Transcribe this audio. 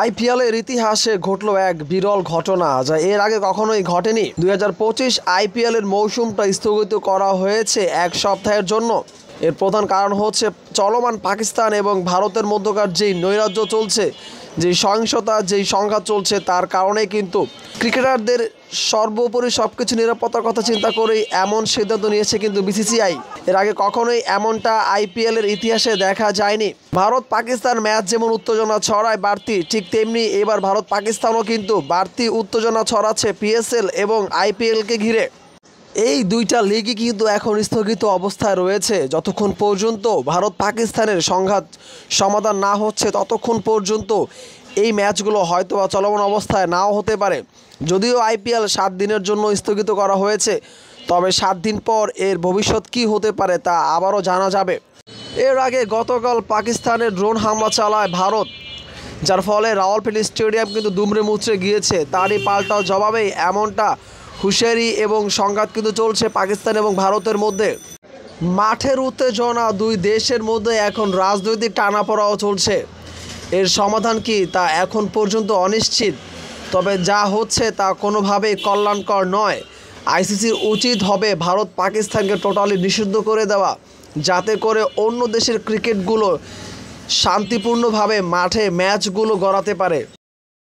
আইপিএলের ইতিহাসে ঘটল এক বিরল ঘটনা, যা এর আগে কখনোই ঘটেনি। 2025 আইপিএলের মৌসুমটা স্থগিত করা হয়েছে এক সপ্তাহের জন্য। এর প্রধান কারণ হচ্ছে চলমান পাকিস্তান এবং ভারতের মধ্যকার যেই নৈরাজ্য চলছে, যেই সহিংসতা, যেই সংঘাত চলছে, তার কারণেই কিন্তু ক্রিকেটারদের সর্বোপরি সবকিছু নিরাপত্তার কথা চিন্তা করেই এমন সিদ্ধান্ত নিয়েছে কিন্তু বিসিসিআই। এর আগে কখনোই এমনটা আইপিএলের ইতিহাসে দেখা যায়নি। ভারত পাকিস্তান ম্যাচ যেমন উত্তেজনা ছড়ায় বাড়তি, ঠিক তেমনি এবার ভারত পাকিস্তানও কিন্তু বাড়তি উত্তেজনা ছড়াচ্ছে পিএসএল এবং আইপিএলকে ঘিরে। এই দুইটা লিগই কিন্তু এখন স্থগিত অবস্থায় রয়েছে। যতক্ষণ পর্যন্ত ভারত পাকিস্তানের সংঘাত সমাধান না হচ্ছে, ততক্ষণ পর্যন্ত এই ম্যাচগুলো হয়তো বা চলমান অবস্থায় নাও হতে পারে। যদিও আইপিএল 7 দিনের জন্য স্থগিত করা হয়েছে, তবে 7 দিন পর এর ভবিষ্যৎ কী হতে পারে তা আবারও জানা যাবে। এর আগে গতকাল পাকিস্তানের ড্রোন হামলা চালায় ভারত, যার ফলে রাওয়ালপিন্ডি স্টেডিয়াম কিন্তু দুমড়ে মুচড়ে গিয়েছে। তারই পাল্টা জবাবেই এমনটা হুঁশিয়ারি এবং সংঘাত কিন্তু চলছে পাকিস্তান এবং ভারতের মধ্যে। মাঠের উত্তেজনা, দুই দেশের মধ্যে এখন রাজনৈতিক টানাপোড়াও চলছে। এর সমাধান কি তা এখন পর্যন্ত অনিশ্চিত, তবে যা হচ্ছে তা কোনোভাবেই কল্যাণকর নয়। আইসিসির উচিত হবে ভারত পাকিস্তানকে টোটালি নিষিদ্ধ করে দেওয়া, যাতে করে অন্য দেশের ক্রিকেটগুলো শান্তিপূর্ণভাবে মাঠে ম্যাচগুলো গড়াতে পারে।